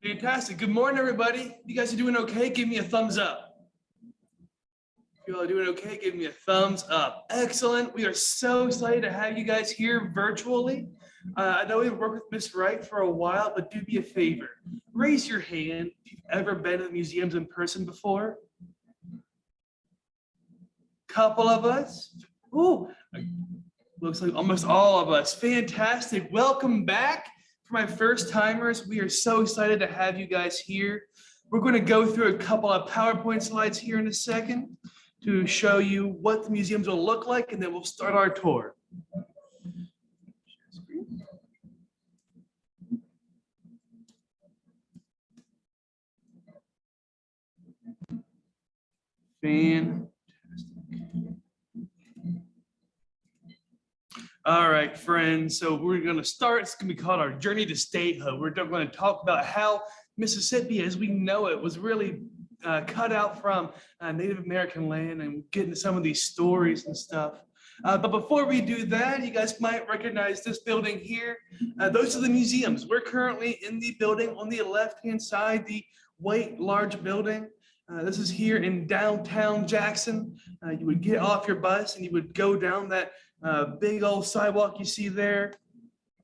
Fantastic. Good morning, everybody. You guys are doing okay? Give me a thumbs up. If you all are doing okay, give me a thumbs up. Excellent. We are so excited to have you guys here virtually. I know we've worked with Miss Wright for a while, but do me a favor. Raise your hand if you've ever been to the museums in person before. Couple of us. Ooh, looks like almost all of us. Fantastic. Welcome back. For my first timers, we are so excited to have you guys here. We're going to go through a couple of PowerPoint slides here in a second to show you what the museums will look like, and then we'll start our tour. Fantastic. All right, friends, so we're going to start. It's going to be called our journey to statehood. We're going to talk about how Mississippi, as we know it, was really cut out from Native American land, and get into some of these stories and stuff. But before we do that, you guys might recognize this building here. Those are the museums. We're currently in the building on the left-hand side, the white large building. This is here in downtown Jackson. You would get off your bus and you would go down that big old sidewalk you see there,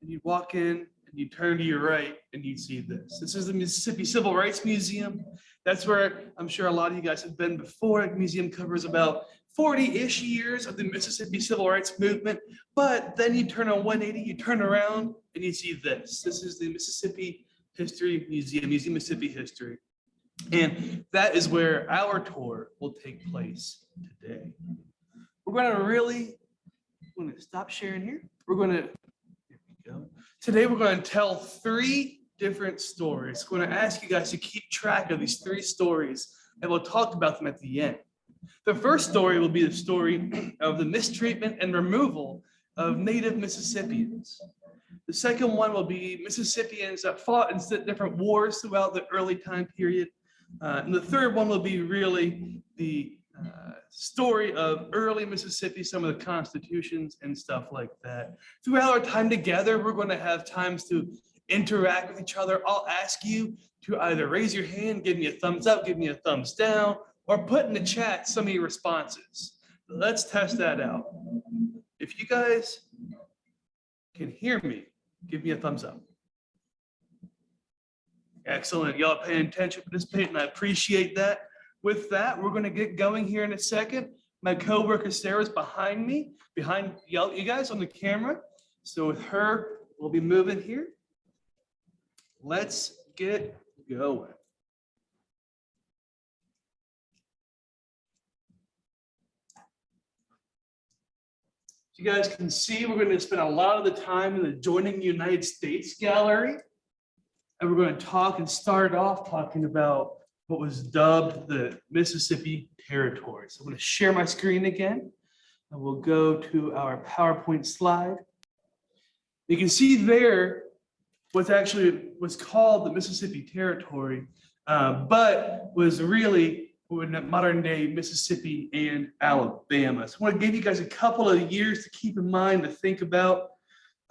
and you'd walk in and you turn to your right and you'd see this. This is the Mississippi Civil Rights Museum. That's where I'm sure a lot of you guys have been before. The museum covers about 40-ish years of the Mississippi Civil Rights Movement, but then you turn on 180, you turn around and you see this. This is the Mississippi History Museum, Museum of Mississippi History. And that is where our tour will take place today. We're going to stop sharing here. There we go. Today we're going to tell 3 different stories. We're going to ask you guys to keep track of these 3 stories, and we'll talk about them at the end. The first story will be the story of the mistreatment and removal of Native Mississippians. The second one will be Mississippians that fought in different wars throughout the early time period. And the third one will be really the story of early Mississippi, some of the constitutions and stuff like that. Throughout our time together, we're going to have times to interact with each other. I'll ask you to either raise your hand, give me a thumbs up, give me a thumbs down, or put in the chat some of your responses. Let's test that out. If you guys can hear me, give me a thumbs up. Excellent. Y'all paying attention, participating. I appreciate that. With that, we're going to get going here in a second. My coworker Sarah's behind me, behind you guys on the camera. So with her, we'll be moving here. Let's get going. As you guys can see, we're going to spend a lot of the time in the Joining the United States Gallery. And we're going to talk and start off talking about what was dubbed the Mississippi Territory. So I'm going to share my screen again, and we'll go to our PowerPoint slide. You can see there what actually was called the Mississippi Territory, but was really modern day Mississippi and Alabama. So I want to give you guys a couple of years to keep in mind to think about.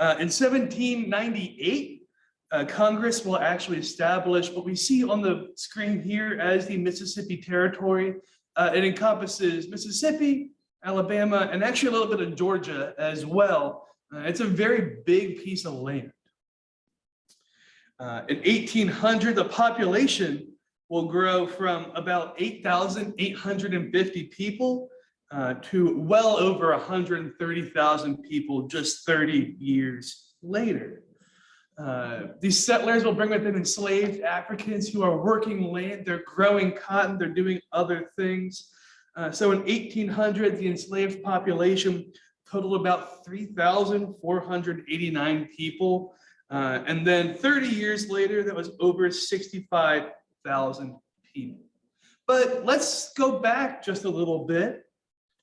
In 1798, Congress will actually establish what we see on the screen here as the Mississippi Territory. It encompasses Mississippi, Alabama, and actually a little bit of Georgia as well. It's a very big piece of land. In 1800, the population will grow from about 8,850 people to well over 130,000 people just 30 years later. These settlers will bring with them enslaved Africans who are working land. They're growing cotton. They're doing other things. So in 1800, the enslaved population totaled about 3,489 people. And then 30 years later, that was over 65,000 people. But let's go back just a little bit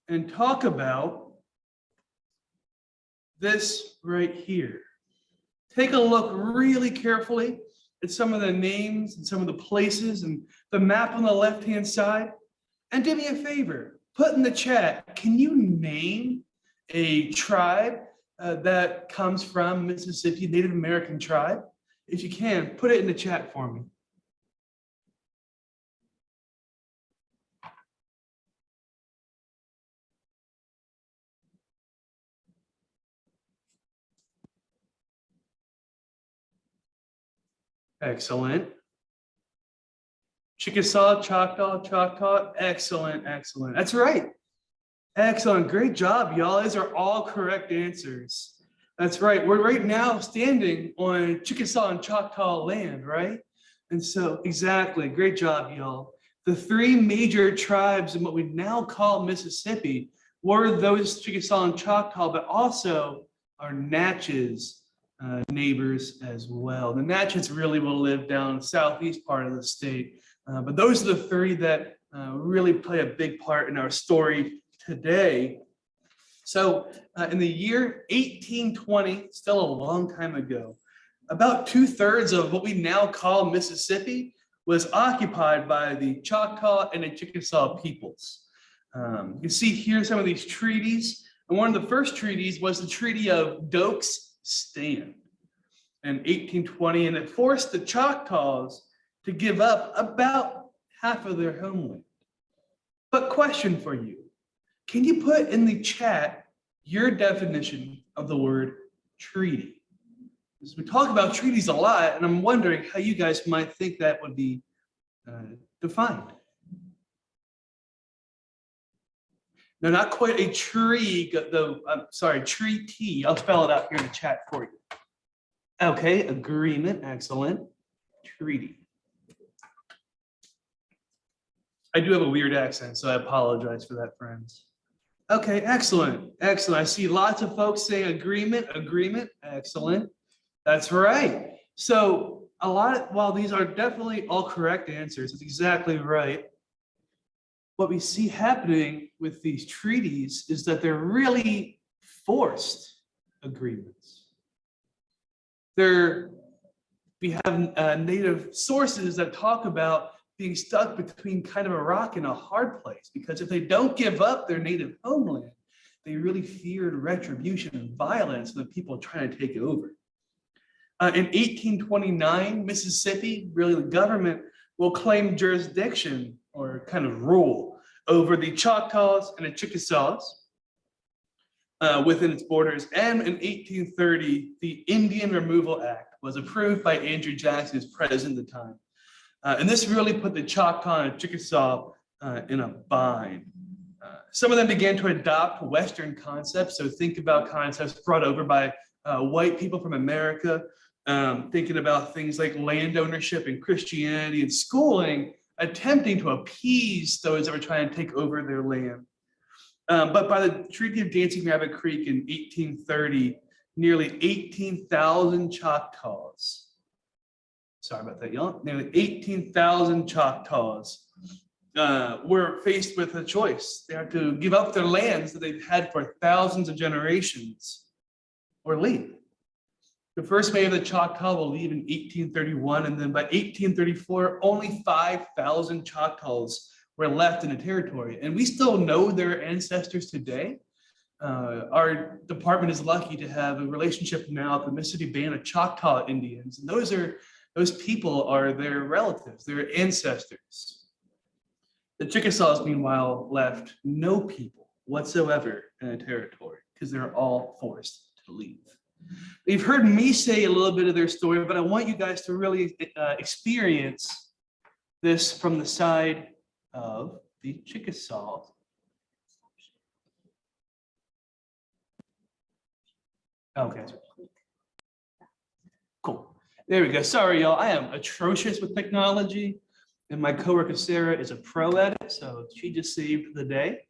and talk about this right here. Take a look really carefully at some of the names and some of the places and the map on the left-hand side. And do me a favor, put in the chat, can you name a tribe that comes from Mississippi, Native American tribe? If you can, put it in the chat for me. Excellent. Chickasaw, Choctaw, Choctaw. Excellent, excellent. That's right. Excellent. Great job, y'all. These are all correct answers. That's right. We're right now standing on Chickasaw and Choctaw land, right? And so, exactly. Great job, y'all. The three major tribes in what we now call Mississippi were those Chickasaw and Choctaw, but also our Natchez neighbors as well. The Natchez really will live down the southeast part of the state, but those are the three that really play a big part in our story today. So in the year 1820, still a long time ago, about 2/3 of what we now call Mississippi was occupied by the Choctaw and the Chickasaw peoples. You can see here some of these treaties. And one of the first treaties was the Treaty of Doak's Stand in 1820, and it forced the Choctaws to give up about half of their homeland. But question for you, can you put in the chat your definition of the word treaty? Because we talk about treaties a lot, and I'm wondering how you guys might think that would be defined. No, not quite a tree, though. I'm sorry, treaty. I'll spell it out here in the chat for you. Okay, agreement, excellent. Treaty. I do have a weird accent, so I apologize for that, friends. Okay, excellent, excellent. I see lots of folks saying agreement, agreement, excellent. That's right. So while these are definitely all correct answers, it's exactly right. What we see happening with these treaties is that they're really forced agreements. We have native sources that talk about being stuck between kind of a rock and a hard place, because if they don't give up their native homeland, they really feared retribution and violence from the people trying to take it over. In 1829, Mississippi, really the government, will claim jurisdiction or kind of rule over the Choctaws and the Chickasaws within its borders. And in 1830, the Indian Removal Act was approved by Andrew Jackson as president at the time. And this really put the Choctaw and Chickasaw in a bind. Some of them began to adopt Western concepts. So think about concepts brought over by white people from America, thinking about things like land ownership and Christianity and schooling, attempting to appease those that were trying to take over their land. But by the Treaty of Dancing Rabbit Creek in 1830, nearly 18,000 Choctaws, sorry about that, y'all, nearly 18,000 Choctaws were faced with a choice. They had to give up their lands that they've had for thousands of generations or leave. The first wave of the Choctaw will leave in 1831, and then by 1834, only 5,000 Choctaws were left in the territory. And we still know their ancestors today. Our department is lucky to have a relationship now with the Mississippi Band of Choctaw Indians. And those people are their relatives, their ancestors. The Chickasaws, meanwhile, left no people whatsoever in the territory because they're all forced to leave. You've heard me say a little bit of their story, but I want you guys to really experience this from the side of the Chickasaw. Okay. Cool. There we go. Sorry, y'all. I am atrocious with technology, and my coworker Sarah is a pro at it, so she just saved the day.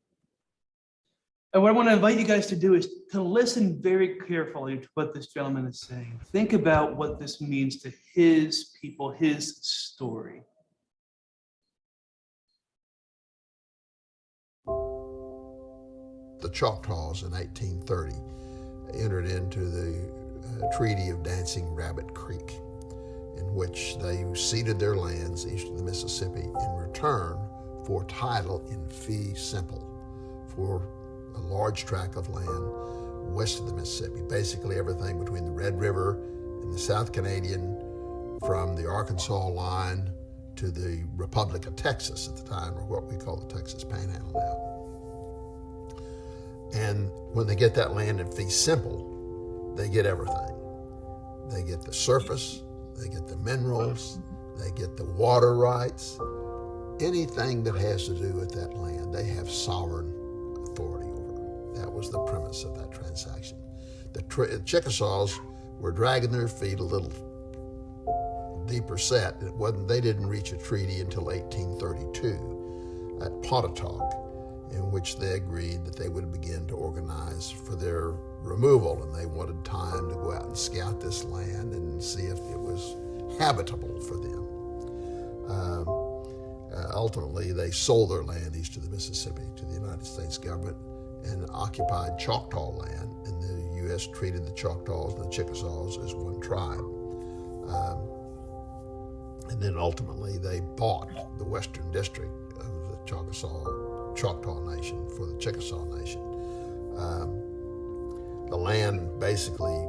And what I want to invite you guys to do is to listen very carefully to what this gentleman is saying. Think about what this means to his people, his story. The Choctaws in 1830 entered into the Treaty of Dancing Rabbit Creek, in which they ceded their lands east of the Mississippi in return for title in fee simple for a large tract of land west of the Mississippi, basically everything between the Red River and the South Canadian, from the Arkansas line to the Republic of Texas at the time, or what we call the Texas Panhandle now. And when they get that land in fee simple, they get everything. They get the surface, they get the minerals, they get the water rights. Anything that has to do with that land, they have sovereign authority over. That was the premise of that transaction. The Chickasaws were dragging their feet a little deeper set. They didn't reach a treaty until 1832 at Pontotoc, in which they agreed that they would begin to organize for their removal, and they wanted time to go out and scout this land and see if it was habitable for them. Ultimately, they sold their land east of the Mississippi to the United States government and occupied Choctaw land, and the U.S. treated the Choctaws and the Chickasaws as one tribe. And then ultimately, they bought the western district of the Choctaw Nation for the Chickasaw Nation. The land basically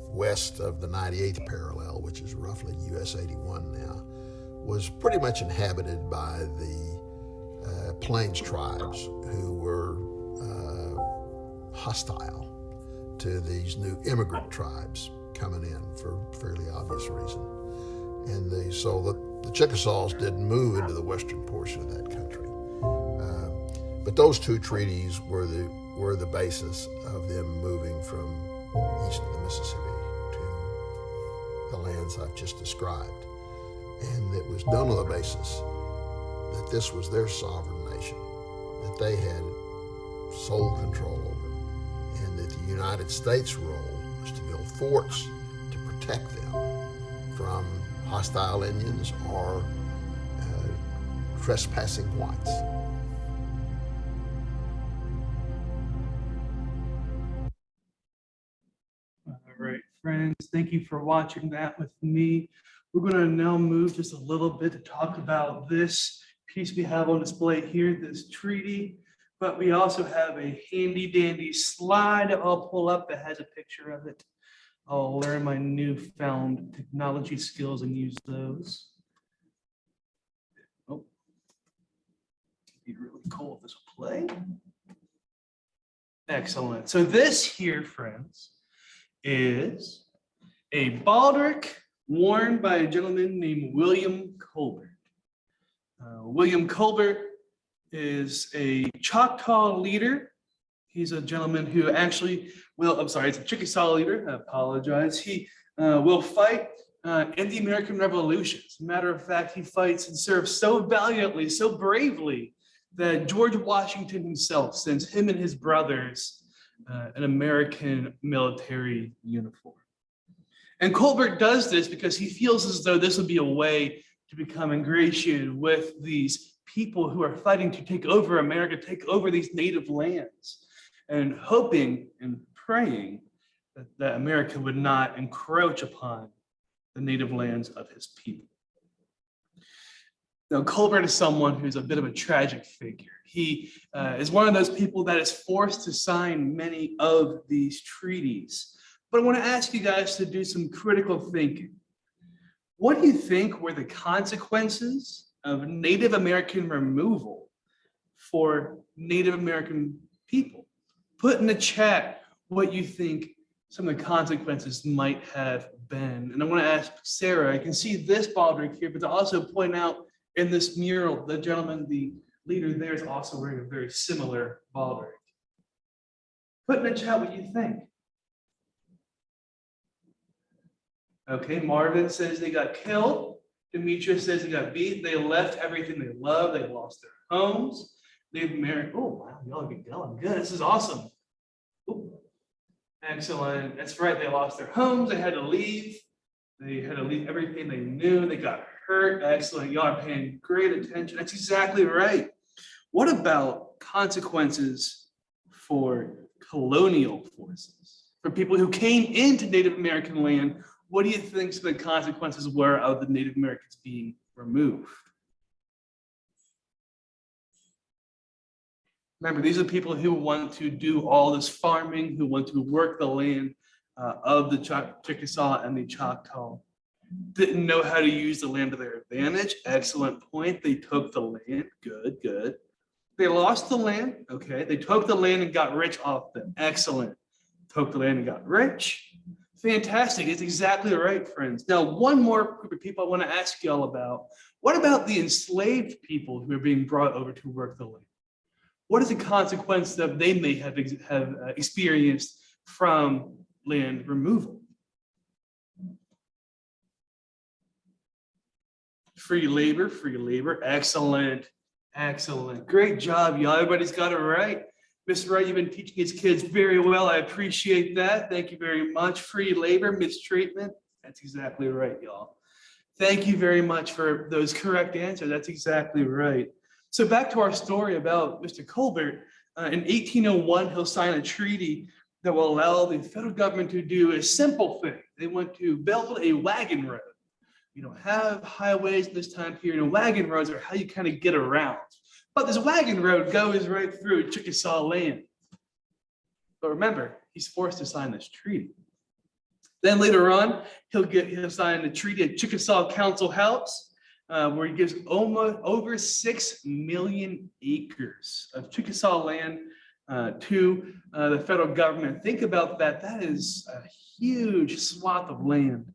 west of the 98th parallel, which is roughly US 81 now, was pretty much inhabited by the Plains tribes who were hostile to these new immigrant tribes coming in for fairly obvious reason. And so the Chickasaws didn't move into the western portion of that country. But those two treaties were the basis of them moving from east of the Mississippi to the lands I've just described. And it was done on the basis that this was their sovereign nation, that they had sole control over, and that the United States' role was to build forts to protect them from hostile Indians or trespassing whites. All right, friends, thank you for watching that with me. We're going to now move just a little bit to talk about this piece we have on display here, this treaty, but we also have a handy dandy slide I'll pull up that has a picture of it. I'll learn my newfound technology skills and use those. Oh, it'd be really cool if this will play. Excellent. So this here, friends, is a baldric worn by a gentleman named William Colbert. William Colbert is a Choctaw leader. He's a gentleman who actually will, I'm sorry, it's a Chickasaw leader, I apologize. He will fight in the American Revolution. As a matter of fact, he fights and serves so valiantly, so bravely, that George Washington himself sends him and his brothers an American military uniform. And Colbert does this because he feels as though this would be a way to become ingratiated with these people who are fighting to take over America, take over these native lands, and hoping and praying that America would not encroach upon the native lands of his people. Now, Colbert is someone who's a bit of a tragic figure. He is one of those people that is forced to sign many of these treaties. But I want to ask you guys to do some critical thinking. What do you think were the consequences of Native American removal for Native American people? Put in the chat what you think some of the consequences might have been. And I want to ask Sarah, I can see this baldric here, but to also point out in this mural, the gentleman, the leader there, is also wearing a very similar baldric. Put in the chat what you think. Okay, Marvin says they got killed. Demetrius says they got beat. They left everything they loved. They lost their homes. They've married. Oh, wow, y'all get going. Good. This is awesome. Ooh. Excellent. That's right. They lost their homes. They had to leave. They had to leave everything they knew. They got hurt. Excellent. Y'all are paying great attention. That's exactly right. What about consequences for colonial forces? For people who came into Native American land, what do you think some of the consequences were of the Native Americans being removed? Remember, these are people who want to do all this farming, who want to work the land of the Chickasaw and the Choctaw. Didn't know how to use the land to their advantage. Excellent point. They took the land. Good, good. They lost the land. Okay. They took the land and got rich off them. Excellent. Took the land and got rich. Fantastic. It's exactly right, friends. Now, one more group of people I want to ask you all about. What about the enslaved people who are being brought over to work the land? What is the consequence that they may have experienced from land removal? Free labor. Excellent, excellent. Great job, y'all. Everybody's got it right. Mr. Wright, you've been teaching his kids very well. I appreciate that. Thank you very much. Free labor, mistreatment. That's exactly right, y'all. Thank you very much for those correct answers. That's exactly right. So back to our story about Mr. Colbert. In 1801, he'll sign a treaty that will allow the federal government to do a simple thing. They want to build a wagon road. You don't have highways in this time period, and wagon roads are how you kind of get around. But this wagon road goes right through Chickasaw land. But remember, he's forced to sign this treaty. Then later on, he'll sign the treaty at Chickasaw Council House, where he gives almost over 6 million acres of Chickasaw land to the federal government. Think about that. That is a huge swath of land.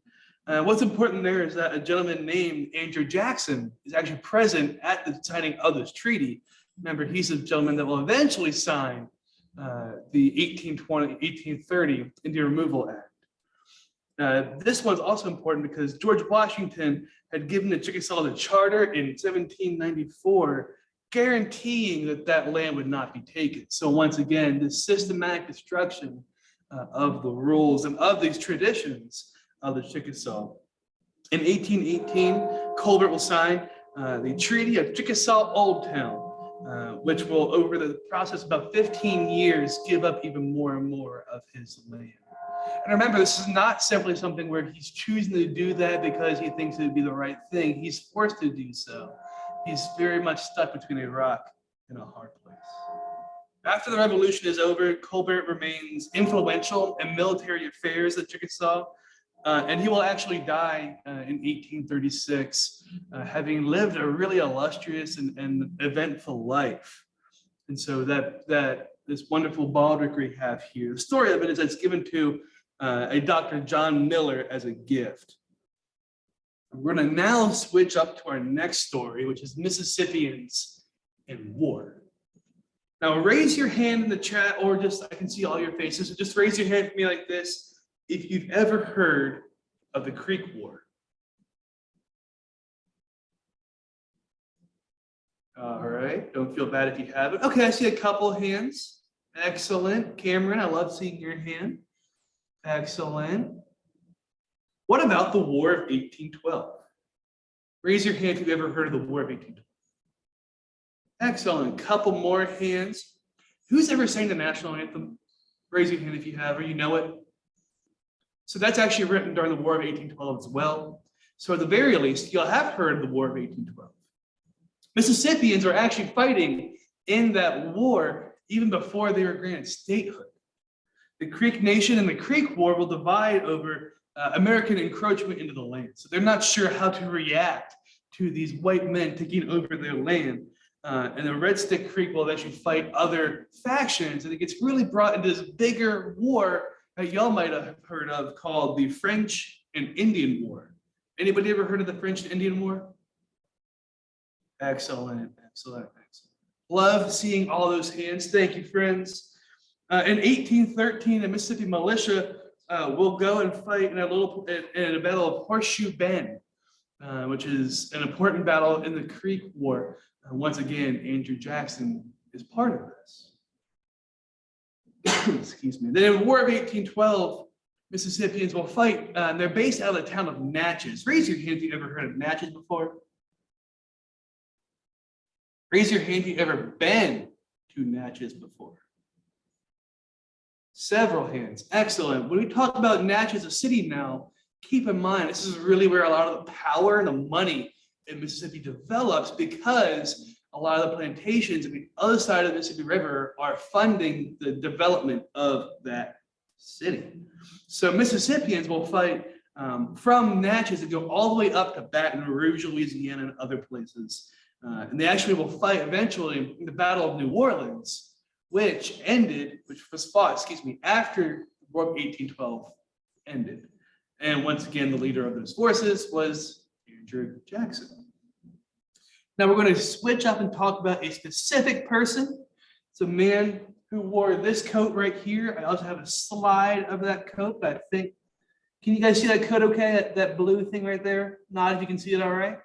What's important there is that a gentleman named Andrew Jackson is actually present at the signing of this treaty. Remember, he's the gentleman that will eventually sign the 1830 Indian Removal Act. This one's also important because George Washington had given the Chickasaw the charter in 1794, guaranteeing that that land would not be taken. So once again, this systematic destruction of the rules and of these traditions of the Chickasaw. In 1818, Colbert will sign the Treaty of Chickasaw Old Town, which will, over the process of about 15 years, give up even more and more of his land. And remember, this is not simply something where he's choosing to do that because he thinks it would be the right thing. He's forced to do so. He's very much stuck between a rock and a hard place. After the revolution is over, Colbert remains influential in military affairs at Chickasaw. And he will actually die in 1836, having lived a really illustrious and eventful life. And so that this wonderful baldric we have here, the story of it is it's given to a Dr. John Miller as a gift. We're going to now switch up to our next story, which is Mississippians in War. Now raise your hand in the chat, or just, I can see all your faces, so just raise your hand for me like this if you've ever heard of the Creek War. All right, don't feel bad if you haven't. Okay, I see a couple of hands. Excellent. Cameron, I love seeing your hand. Excellent. What about the War of 1812? Raise your hand if you've ever heard of the War of 1812. Excellent. Couple more hands. Who's ever sang the national anthem? Raise your hand if you have, or you know it. So that's actually written during the War of 1812 as well. So at the very least, you'll have heard of the War of 1812. Mississippians were actually fighting in that war even before they were granted statehood. The Creek Nation and the Creek War will divide over American encroachment into the land. So they're not sure how to react to these white men taking over their land. And the Red Stick Creek will eventually fight other factions, and it gets really brought into this bigger war that y'all might have heard of called the French and Indian War. Anybody ever heard of the French and Indian War? Excellent, excellent, excellent. Love seeing all those hands. Thank you, friends. In 1813, the Mississippi militia will go and fight in a battle of Horseshoe Bend, which is an important battle in the Creek War. Once again, Andrew Jackson is part of this. Excuse me. Then in the War of 1812, Mississippians will fight. They're based out of the town of Natchez. Raise your hand if you've ever heard of Natchez before. Raise your hand if you've ever been to Natchez before. Several hands. Excellent. When we talk about Natchez, a city now, keep in mind, this is really where a lot of the power and the money in Mississippi develops, because a lot of the plantations on the other side of the Mississippi River are funding the development of that city. So Mississippians will fight from Natchez and go all the way up to Baton Rouge, Louisiana, and other places. And they actually will fight eventually in the Battle of New Orleans, which was fought, after the War of 1812 ended. And once again, the leader of those forces was Andrew Jackson. Now we're going to switch up and talk about a specific person. It's a man who wore this coat right here. I also have a slide of that coat, but I think, can you guys see that coat okay? That blue thing right there? Nod if you can see it all right.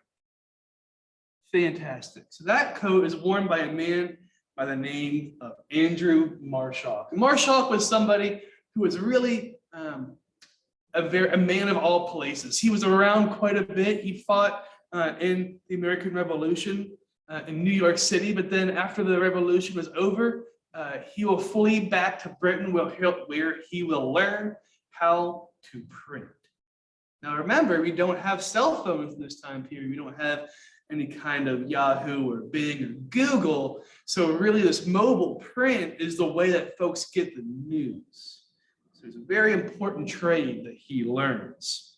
Fantastic. So that coat is worn by a man by the name of Andrew Marshall. Marshall was somebody who was really a man of all places. He was around quite a bit. He fought in the American Revolution in New York City, but then after the revolution was over, he will flee back to Britain where he will learn how to print. Now remember, we don't have cell phones in this time period. We don't have any kind of Yahoo or Bing or Google. So really this mobile print is the way that folks get the news. So it's a very important trade that he learns.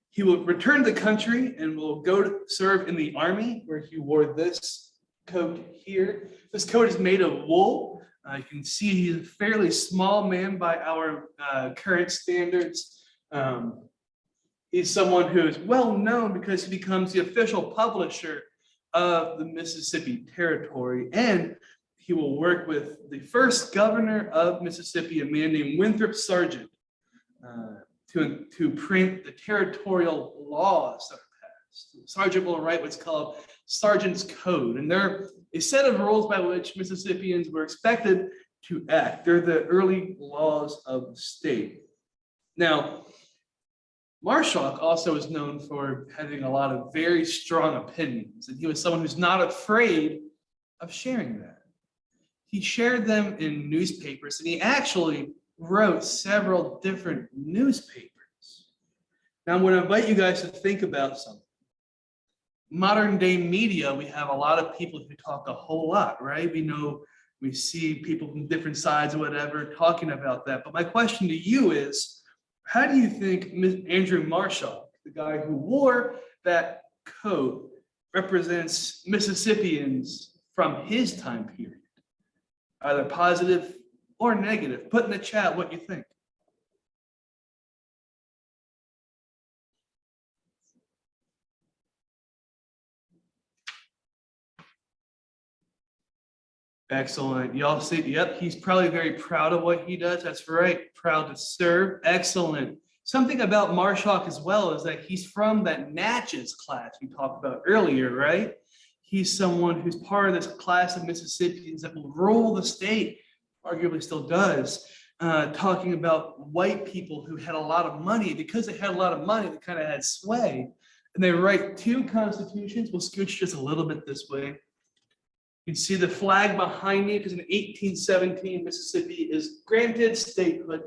He will return to the country and will go to serve in the army, where he wore this coat here. This coat is made of wool. You can see he's a fairly small man by our current standards. He's someone who is well known because he becomes the official publisher of the Mississippi Territory, and he will work with the first governor of Mississippi, a man named Winthrop Sargent, to print the territorial laws that are passed. Sargent will write what's called Sargent's Code, and they're a set of rules by which Mississippians were expected to act. They're the early laws of the state. Now, Marshall also is known for having a lot of very strong opinions, and he was someone who's not afraid of sharing that. He shared them in newspapers, and he actually wrote several different newspapers. Now I'm going to invite you guys to think about something. Modern day media, we have a lot of people who talk a whole lot, right? We see people from different sides or whatever talking about that. But my question to you is, how do you think Andrew Marshall, the guy who wore that coat, represents Mississippians from his time period? Either positive or negative. Put in the chat what you think. Excellent. Y'all see, yep, he's probably very proud of what he does. That's right. Proud to serve. Excellent. Something about Marshall as well is that he's from that Natchez class we talked about earlier, right? He's someone who's part of this class of Mississippians that will rule the state, arguably still does, talking about white people who had a lot of money. Because they had a lot of money, they kind of had sway. And they write two constitutions. We'll scooch just a little bit this way. You can see the flag behind me because in 1817, Mississippi is granted statehood.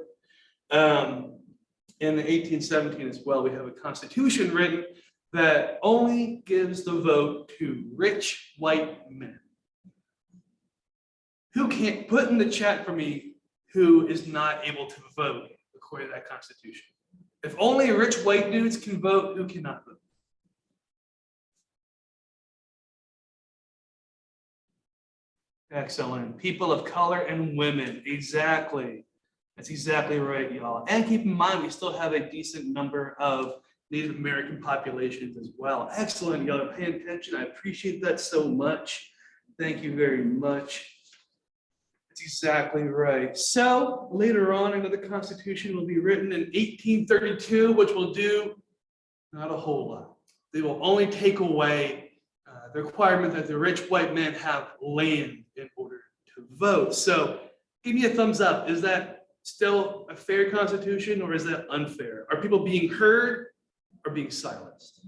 In 1817 as well, we have a constitution written that only gives the vote to rich white men. Who can't put in the chat for me who is not able to vote according to that constitution? If only rich white dudes can vote, who cannot vote? Excellent. People of color and women. Exactly. That's exactly right, y'all. And keep in mind, we still have a decent number of Native American populations as well. Excellent. Y'all are paying attention. I appreciate that so much. Thank you very much. That's exactly right. So later on, another constitution will be written in 1832, which will do not a whole lot. They will only take away the requirement that the rich white men have land in order to vote. So give me a thumbs up. Is that still a fair constitution, or is that unfair? Are people being heard or being silenced?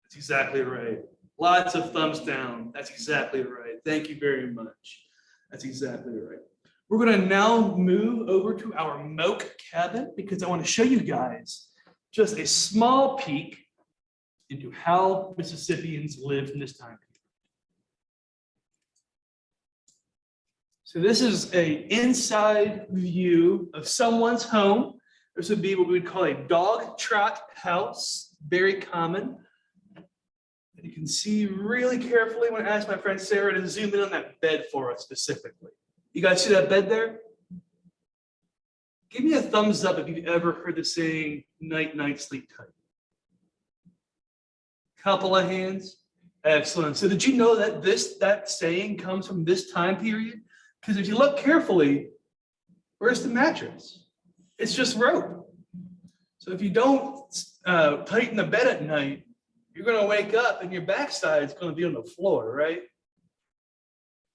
That's exactly right. Lots of thumbs down. That's exactly right. Thank you very much. That's exactly right. We're going to now move over to our moke cabin because I want to show you guys just a small peek into how Mississippians lived in this time period. So this is an inside view of someone's home. This would be what we would call a dog trot house, very common. And you can see really carefully when I asked my friend Sarah to zoom in on that bed for us specifically. You guys see that bed there? Give me a thumbs up if you've ever heard the saying, night, night, sleep tight. Couple of hands. Excellent. So did you know that that saying comes from this time period? Because if you look carefully, where's the mattress? It's just rope. So if you don't tighten the bed at night, you're going to wake up and your backside is going to be on the floor, right?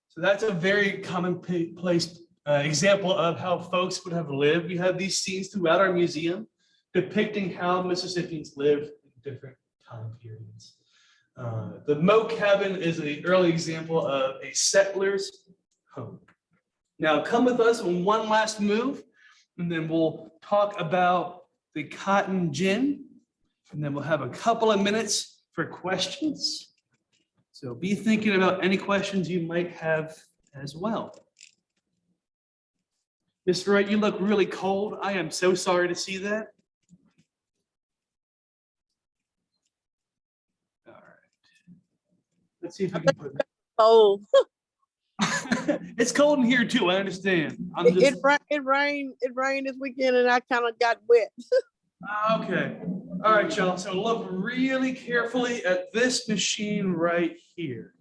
So that's a very commonplace example of how folks would have lived. We have these scenes throughout our museum depicting how Mississippians lived in different time periods. The moat cabin is an early example of a settler's home. Now come with us on one last move, and then we'll talk about the cotton gin, and then we'll have a couple of minutes for questions. So be thinking about any questions you might have as well. Mr. Wright, you look really cold. I am so sorry to see that. All right. Let's see if we can put that. Oh, It's cold in here too, I understand. I'm just it rained this weekend and I kind of got wet. okay. All right, y'all. So look really carefully at this machine right here.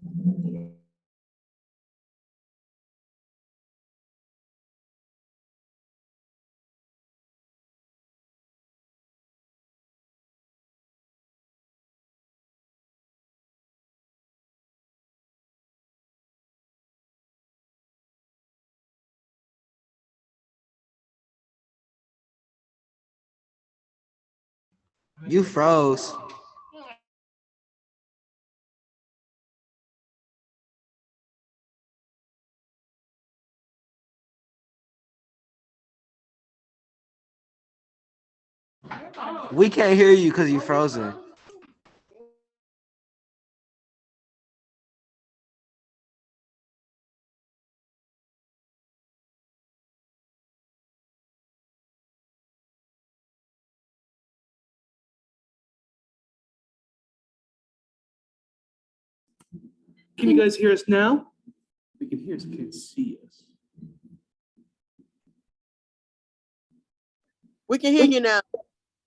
You froze. We can't hear you because you're frozen. Can you guys hear us now? We can hear us, can't see us. We can hear you now.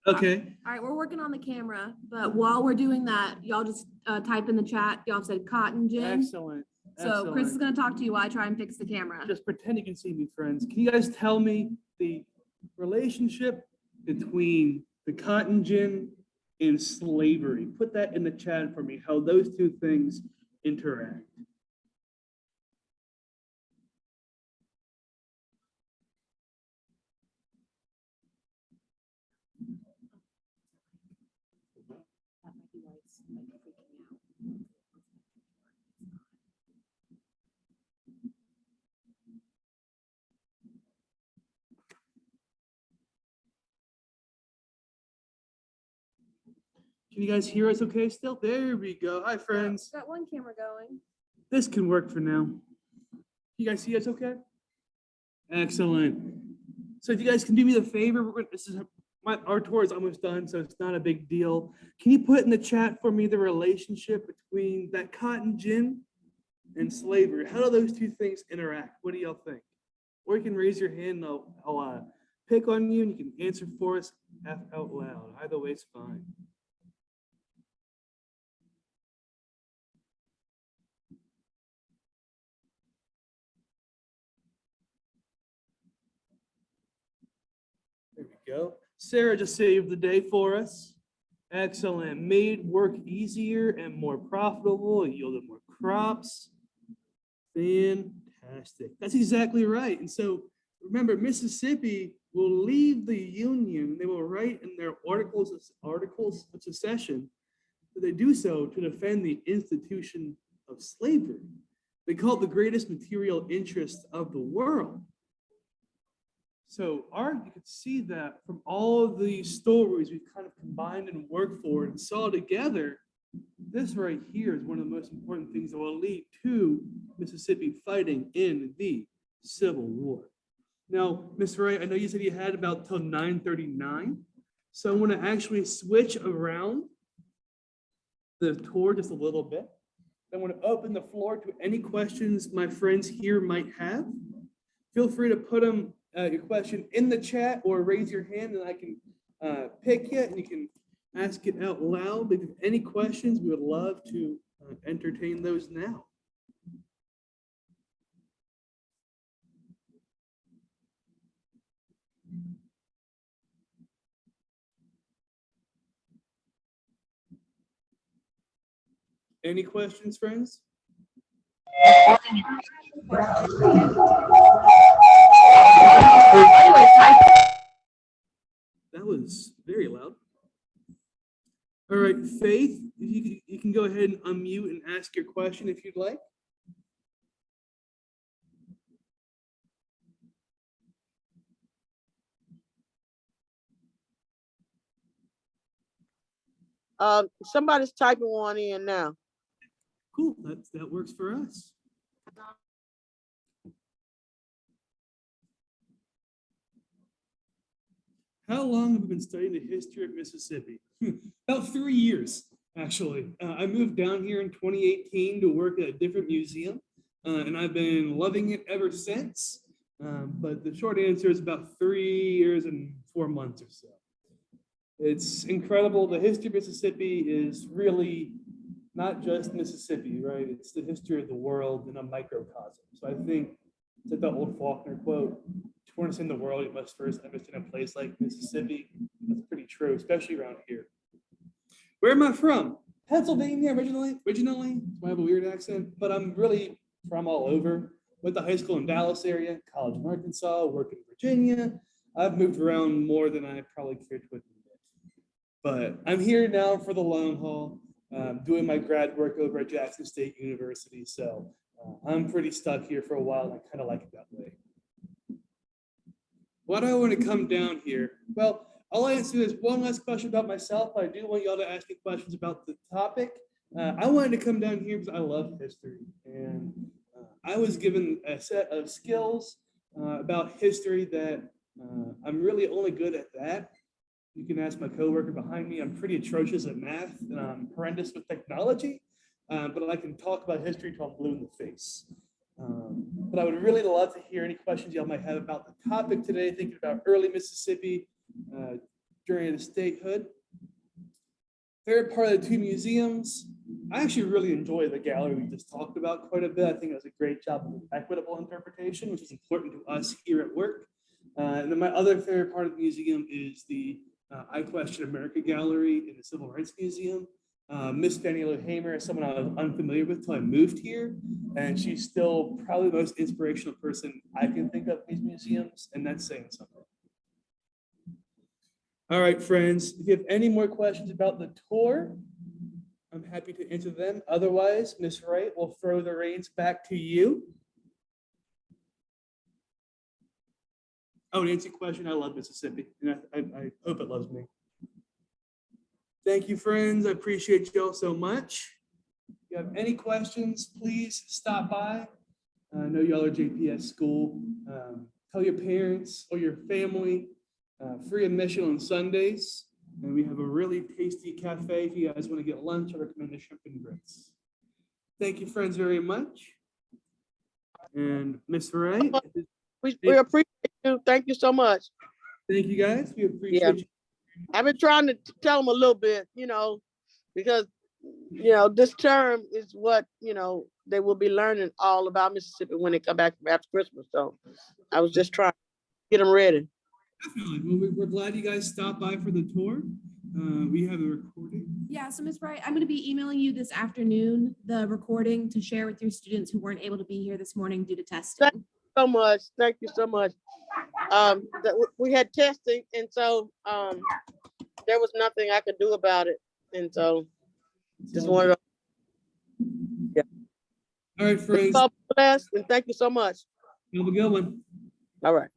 Okay. All right, we're working on the camera, but while we're doing that, y'all just type in the chat. Y'all said cotton gin. Excellent. So Chris is gonna talk to you while I try and fix the camera. Just pretend you can see me, friends. Can you guys tell me the relationship between the cotton gin and slavery? Put that in the chat for me, how those two things interact. That might be why it's like freaking out. Can you guys hear us okay still? There we go. Hi, friends. Got one camera going. This can work for now. You guys see us okay? Excellent. So if you guys can do me the favor, our tour is almost done, so it's not a big deal. Can you put in the chat for me the relationship between that cotton gin and slavery? How do those two things interact? What do y'all think? Or you can raise your hand and I'll pick on you and you can answer for us out loud. Either way is fine. There we go. Sarah just saved the day for us. Excellent. Made work easier and more profitable, yielded more crops. Fantastic. That's exactly right. And so remember, Mississippi will leave the Union. They will write in their articles of secession that they do so to defend the institution of slavery. They call it the greatest material interest of the world. So you could see that from all of the stories we've kind of combined and worked for and saw together, this right here is one of the most important things that will lead to Mississippi fighting in the Civil War. Now, Mr. Wright, I know you said you had about till 9:39. So I want to actually switch around the tour just a little bit. I want to open the floor to any questions my friends here might have. Feel free to put them your question in the chat or raise your hand and I can pick you and you can ask it out loud. If you have any questions, we would love to entertain those now. Any questions, friends? That was very loud. All right, Faith, you can go ahead and unmute and ask your question if you'd like. Somebody's typing one in now. Cool, that works for us. How long have you been studying the history of Mississippi? About 3 years, actually. I moved down here in 2018 to work at a different museum, and I've been loving it ever since. But the short answer is about 3 years and 4 months or so. It's incredible. The history of Mississippi is really not just Mississippi, right? It's the history of the world in a microcosm. So I think it's like the old Faulkner quote, to understand the world, you must first understand a place like Mississippi. That's pretty true, especially around here. Where am I from? Pennsylvania originally. So I have a weird accent, but I'm really from all over. Went to high school in Dallas area, college in Arkansas, work in Virginia. I've moved around more than I probably care to admit. But I'm here now for the long haul, doing my grad work over at Jackson State University. So I'm pretty stuck here for a while, and I kind of like it that way. Why do I want to come down here? Well, I'll answer this one last question about myself, but I do want y'all to ask me questions about the topic. I wanted to come down here because I love history, and I was given a set of skills about history that I'm really only good at that. You can ask my coworker behind me. I'm pretty atrocious at math, and I'm horrendous with technology, but I can talk about history till I'm blue in the face. But I would really love to hear any questions y'all might have about the topic today, thinking about early Mississippi during the statehood. Third part of the two museums. I actually really enjoy the gallery we just talked about quite a bit. I think it was a great job of equitable interpretation, which is important to us here at work. And then my other favorite part of the museum is the I Question America Gallery in the Civil Rights Museum. Miss Fannie Lou Hamer is someone I was unfamiliar with till I moved here, and she's still probably the most inspirational person I can think of in these museums, and that's saying something. All right, friends, if you have any more questions about the tour, I'm happy to answer them. Otherwise, Miss Wright will throw the reins back to you. Oh, to answer your question, I love Mississippi, and I hope it loves me. Thank you, friends. I appreciate y'all so much. If you have any questions, please stop by. I know y'all are JPS school. Tell your parents or your family, free admission on Sundays. And we have a really tasty cafe. If you guys want to get lunch, I recommend the shrimp and grits. Thank you, friends, very much. And Miss Ray. We appreciate you. Thank you so much. Thank you, guys. We appreciate you. I've been trying to tell them a little bit, because, this term is what, they will be learning all about Mississippi when they come back after Christmas. So I was just trying to get them ready. Definitely. Well, we're glad you guys stopped by for the tour. We have a recording. Yeah, so Ms. Bright, I'm going to be emailing you this afternoon, the recording to share with your students who weren't able to be here this morning due to testing. So much. Thank you so much. We had testing, and so there was nothing I could do about it, and so just wanted to. Yeah. All right, friends. God bless, and thank you so much. Have a good one. All right.